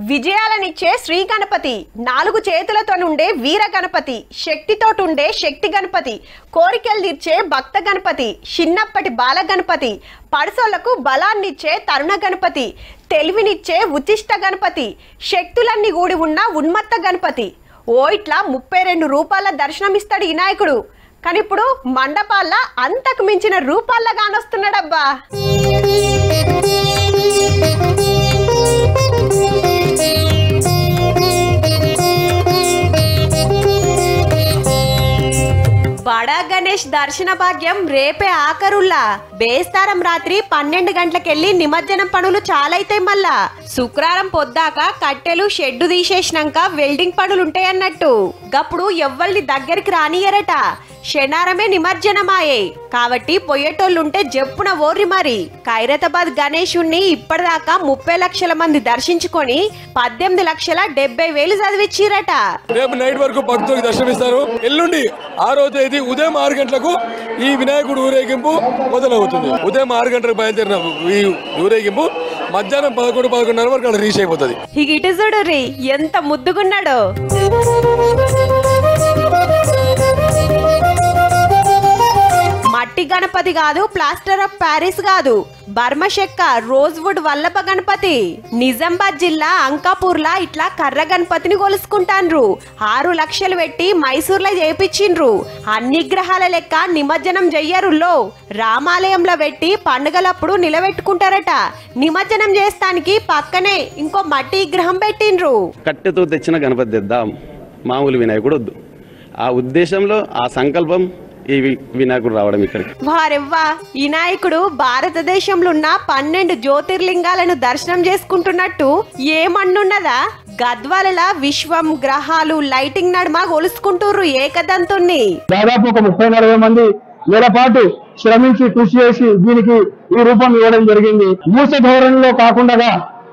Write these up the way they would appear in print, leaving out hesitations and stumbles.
విజయాలనిచ్చే శ్రీ గణపతి, 4 చేతులతో నుండే వీర గణపతి, శక్తితోటుండే శక్తి గణపతి, కోరికలు తీర్చే భక్త గణపతి, చిన్నప్పటి బాల గణపతి, పడసోళ్లకు బలాన్నిచ్చే తరుణ గణపతి, తెలివినిచ్చే ఉచిష్ట గణపతి, శక్తులన్నీ కూడి ఉన్న ఉన్మత్త గణపతి. ఓ ఇట్లా 32 రూపాయల దర్శనమిస్తాడు ఈ నాయకుడు. కానీ ఇప్పుడు మండపాల్లో అంతకు మించిన రూపాల్లో కానొస్తున్నాడబ్బా. బడా గణేష్ దర్శన భాగ్యం రేపే ఆఖరుల్లా. బేస్తారం రాత్రి 12 గంటలకెళ్లి నిమజ్జనం పనులు చాలైతాయి. మళ్ళా శుక్రవారం పొద్దాక కట్టెలు షెడ్డు తీసేసినాక వెల్డింగ్ పనులుంటాయన్నట్టు. గప్పుడు ఎవ్వల్ని దగ్గరికి రానియరట. శనారమే నిమజ్జనమాయే కాబట్టి పోయేటోళ్ళుంటే జప్పున ఓర్రి. మరి ఖైరతాబాద్ గణేశుణ్ణి ఇప్పటిదాకా 30 లక్షల మంది దర్శించుకొని 18,70,000 చదివిచ్చిరట. రేపు నైట్ వరకు భక్తులకు దర్శనమిస్తారు. ఎల్లుండి 6వ తేదీ ఉదయం 6 గంటలకు ఈ వినాయకుడు ఊరేగింపు మొదలవుతుంది. ఉదయం 6 గంటలకు బయలుదేరిన ఈ ఊరేగింపు మధ్యాహ్నం 11-11:30 వరకు అక్కడ రీచ్ అయిపోతుంది. ఇటు చూడు రీ ఎంత ముద్దుగున్నాడో. మట్టి గణపతి కాదు, ప్లాస్టర్ ఆఫ్ ప్యారిస్ కాదు, బర్మ చెక్క రోజ్వుడ్ వల్లభ గణపతి. నిజామాబాద్ జిల్లా అంకాపూర్లా ఇట్లా కర్ర గణపతిని కొలుసుకుంటాన్రు. 6 లక్షలు పెట్టి మైసూర్లో చేయించిండ్రు. అన్ని గ్రహాల లెక్క నిమజ్జనం చెయ్యరులో. రామాలయంలో పెట్టి పండుగలప్పుడు నిలబెట్టుకుంటారట. నిమజ్జనం చేస్తానికి పక్కనే ఇంకో మట్టి విగ్రహం పెట్టిండ్రు. కట్టెతో తెచ్చిన గణపతి తెద్దాం, మామూలు వినాయకుడు వద్దు. ఆ ఉద్దేశంలో ఆ సంకల్పం ఈ వినాయకుడు రావడం ఇక్కడికి. వారెవ్వా, ఈ నాయకుడు భారతదేశంలో ఉన్న 12 జ్యోతిర్లింగాలను దర్శనం చేసుకుంటున్నట్టు ఏమన్నున్నదా? గద్వాలలా విశ్వం, గ్రహాలు, లైటింగ్ నడుమ కొలుసుకుంటుర్రు ఏకదంతుణ్ణి. దాదాపు ఒక 30-40 మంది వేల పాటు శ్రమించి కృషి చేసి దీనికి ఈ రూపం ఇవ్వడం జరిగింది. మూస ధోరణిలో కాకుండా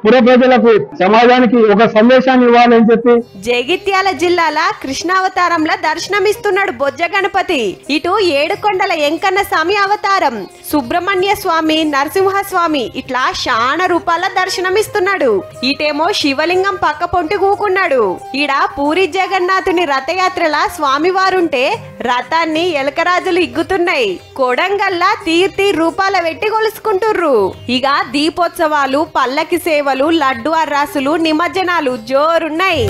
పుర ప్రజలకు, సమాజానికి ఒక సందేశాన్ని ఇవ్వాలని చెప్పి జగిత్యాల జిల్లాల కృష్ణావతారంలో దర్శనమిస్తున్నాడు బొజ్జ గణపతి. ఇటు ఏడుకొండల ఎంకన్న స్వామి అవతారం, సుబ్రహ్మణ్య స్వామి, నరసింహస్వామి ఇట్లా శాన రూపాల దర్శనమిస్తున్నాడు. ఇటేమో శివలింగం పక్క పొంటి కూకున్నాడు. ఈడ పూరి జగన్నాథుని రథయాత్రల స్వామివారుంటే రథాన్ని ఎలకరాజులు ఇగ్గుతున్నాయి. కొడంగల్లా తీర్తి రూపాల పెట్టి కొలుసుకుంటుర్రు. ఇక దీపోత్సవాలు, పల్లకి సేవలు, లడ్డు అర్రాసులు, నిమజ్జనాలు జోరున్నాయి.